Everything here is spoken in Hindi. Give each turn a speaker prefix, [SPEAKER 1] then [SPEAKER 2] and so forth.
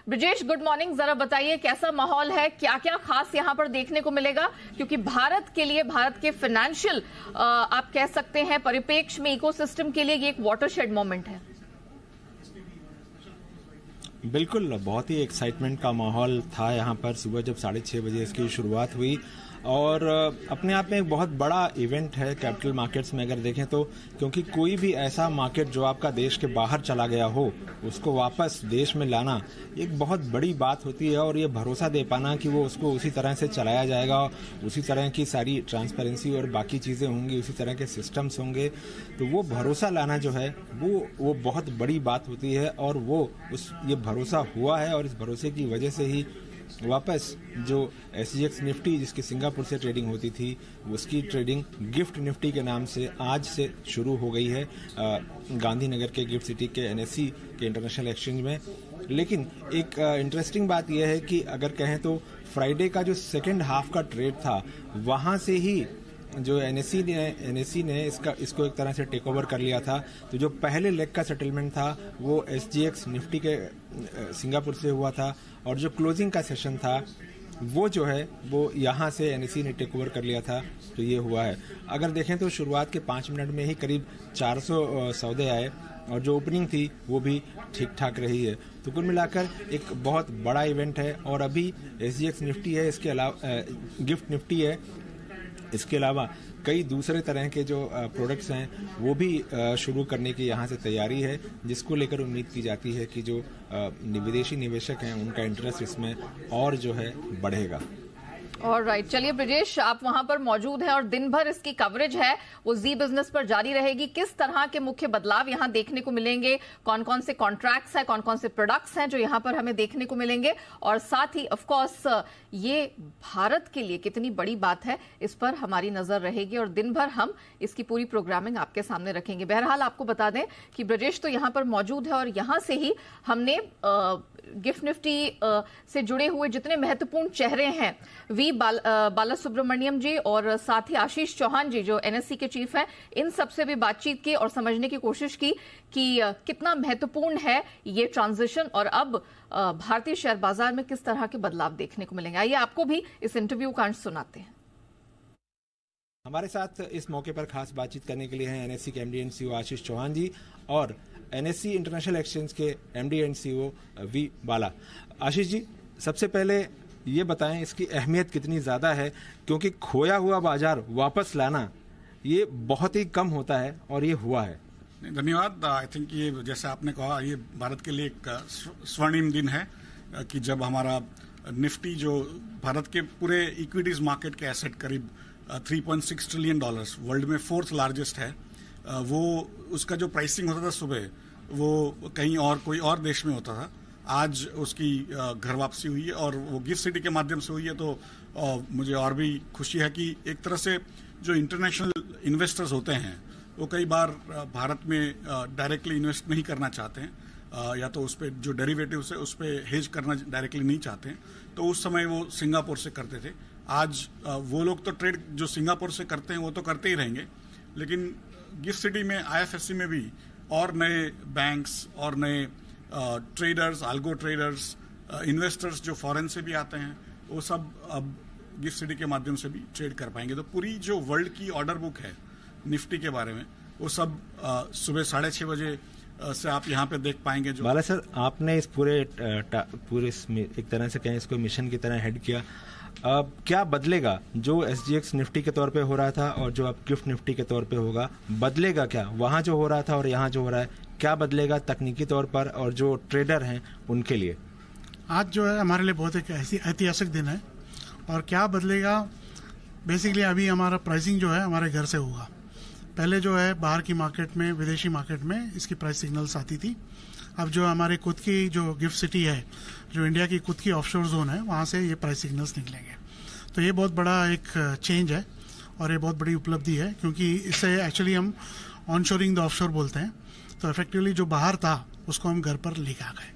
[SPEAKER 1] Brijesh, good morning. जरा बताइए कैसा माहौल है, क्या क्या खास यहाँ पर देखने को मिलेगा, क्योंकि भारत के लिए, भारत के फाइनेंशियल आप कह सकते हैं परिप्रेक्ष्य में, इकोसिस्टम के लिए ये एक वाटरशेड मोमेंट है।
[SPEAKER 2] बिल्कुल, बहुत ही एक्साइटमेंट का माहौल था यहाँ पर सुबह जब 6:30 बजे इसकी शुरुआत हुई और अपने आप में एक बहुत बड़ा इवेंट है कैपिटल मार्केट्स में अगर देखें तो, क्योंकि कोई भी ऐसा मार्केट जो आपका देश के बाहर चला गया हो उसको वापस देश में लाना एक बहुत बड़ी बात होती है और ये भरोसा दे पाना कि वो उसको उसी तरह से चलाया जाएगा, उसी तरह की सारी ट्रांसपेरेंसी और बाकी चीज़ें होंगी, उसी तरह के सिस्टम्स होंगे, तो वो भरोसा लाना जो है वो बहुत बड़ी बात होती है और ये भरोसा हुआ है और इस भरोसे की वजह से ही वापस जो SGX निफ्टी जिसकी सिंगापुर से ट्रेडिंग होती थी उसकी ट्रेडिंग गिफ्ट निफ्टी के नाम से आज से शुरू हो गई है गांधीनगर के गिफ्ट सिटी के NSE के इंटरनेशनल एक्सचेंज में। लेकिन एक इंटरेस्टिंग बात यह है कि अगर कहें तो फ्राइडे का जो सेकेंड हाफ का ट्रेड था वहाँ से ही जो NSE ने इसको एक तरह से टेक ओवर कर लिया था। तो जो पहले लेग का सेटलमेंट था वो SGX निफ्टी के सिंगापुर से हुआ था और जो क्लोजिंग का सेशन था वो जो है वो यहाँ से NSE ने टेक ओवर कर लिया था, तो ये हुआ है। अगर देखें तो शुरुआत के 5 मिनट में ही करीब 400 सौदे आए और जो ओपनिंग थी वो भी ठीक ठाक रही है। तो कुल मिलाकर एक बहुत बड़ा इवेंट है और अभी SGX निफ्टी है, इसके अलावा गिफ्ट निफ्टी है, इसके अलावा कई दूसरे तरह के जो प्रोडक्ट्स हैं वो भी शुरू करने की यहाँ से तैयारी है, जिसको लेकर उम्मीद की जाती है कि जो विदेशी निवेशक हैं उनका इंटरेस्ट इसमें और जो है बढ़ेगा।
[SPEAKER 1] ऑलराइट, चलिए ब्रिजेश, आप वहां पर मौजूद हैं और दिन भर इसकी कवरेज है वो जी बिजनेस पर जारी रहेगी। किस तरह के मुख्य बदलाव यहां देखने को मिलेंगे, कौन कौन से कॉन्ट्रैक्ट्स हैं, कौन कौन से प्रोडक्ट्स हैं जो यहां पर हमें देखने को मिलेंगे, और साथ ही ऑफ कोर्स ये भारत के लिए कितनी बड़ी बात है इस पर हमारी नजर रहेगी और दिन भर हम इसकी पूरी प्रोग्रामिंग आपके सामने रखेंगे। बहरहाल आपको बता दें कि ब्रिजेश तो यहां पर मौजूद है और यहां से ही हमने गिफ्ट निफ्टी से जुड़े हुए जितने महत्वपूर्ण चेहरे हैं बाला सुब्रमण्यम जी और साथ ही आशीष चौहान जी जो NSE के चीफ हैं, इन सबसे भी बातचीत की और समझने की कोशिश की कि कितना महत्वपूर्ण है ये ट्रांजिशन और अब भारतीय शेयर बाजार में किस तरह के बदलाव देखने को मिलेंगे। आइए आपको भी इस इंटरव्यू का अंश सुनाते हैं।
[SPEAKER 2] हमारे साथ इस मौके पर खास बातचीत करने के लिए हैं NSE के MD and CEO Ashish Chauhan जी और NSE इंटरनेशनल एक्सचेंज के MD एंड CEO V बाला। आशीष जी, सबसे पहले ये बताएं इसकी अहमियत कितनी ज़्यादा है, क्योंकि खोया हुआ बाजार वापस लाना ये बहुत ही कम होता है और ये हुआ है।
[SPEAKER 3] धन्यवाद। आई थिंक ये जैसे आपने कहा ये भारत के लिए एक स्वर्णिम दिन है कि जब हमारा निफ्टी जो भारत के पूरे इक्विटीज मार्केट के एसेट करीब $3.6 ट्रिलियन वर्ल्ड में 4th लार्जेस्ट है, वो उसका जो प्राइसिंग होता था सुबह वो कहीं और कोई और देश में होता था, आज उसकी घर वापसी हुई है और वो गिफ्ट सिटी के माध्यम से हुई है। तो मुझे और भी खुशी है कि एक तरह से जो इंटरनेशनल इन्वेस्टर्स होते हैं वो कई बार भारत में डायरेक्टली इन्वेस्ट नहीं करना चाहते हैं या तो उस पर जो डेरिवेटिव्स है उस पर हेज करना डायरेक्टली नहीं चाहते हैं, तो उस समय वो सिंगापुर से करते थे। आज वो लोग तो ट्रेड जो सिंगापुर से करते हैं वो तो करते ही रहेंगे, लेकिन गिफ्ट सिटी में IFSC में भी और नए बैंक्स और नए ट्रेडर्स, अल्गो ट्रेडर्स, इन्वेस्टर्स जो फॉरेन से भी आते हैं वो सब अब गिफ्ट सिटी के माध्यम से भी ट्रेड कर पाएंगे। तो पूरी जो वर्ल्ड की ऑर्डर बुक है निफ्टी के बारे में वो सब सुबह 6:30 बजे से आप यहाँ पे देख पाएंगे। जो
[SPEAKER 2] बाला सर, आपने इस पूरे एक तरह से कहें इसको मिशन की तरह हेड किया, अब क्या बदलेगा जो SGX निफ्टी के तौर पे हो रहा था और जो अब गिफ्ट निफ्टी के तौर पे होगा, बदलेगा क्या वहाँ जो हो रहा था और यहाँ जो हो रहा है, क्या बदलेगा तकनीकी तौर पर और जो ट्रेडर हैं उनके लिए?
[SPEAKER 4] आज जो है हमारे लिए बहुत एक ऐतिहासिक दिन है और क्या बदलेगा, बेसिकली अभी हमारा प्राइसिंग जो है हमारे घर से होगा। पहले जो है बाहर की मार्केट में, विदेशी मार्केट में इसकी प्राइस सिग्नल्स आती थी, अब जो हमारे खुद की जो गिफ्ट सिटी है, जो इंडिया की खुद की ऑफशोर जोन है, वहाँ से ये प्राइस सिग्नल्स निकलेंगे। तो ये बहुत बड़ा एक चेंज है और ये बहुत बड़ी उपलब्धि है, क्योंकि इससे एक्चुअली हम ऑनशोरिंग द ऑफशोर बोलते हैं। तो इफेक्टिवली जो बाहर था उसको हम घर पर लेके आ गए।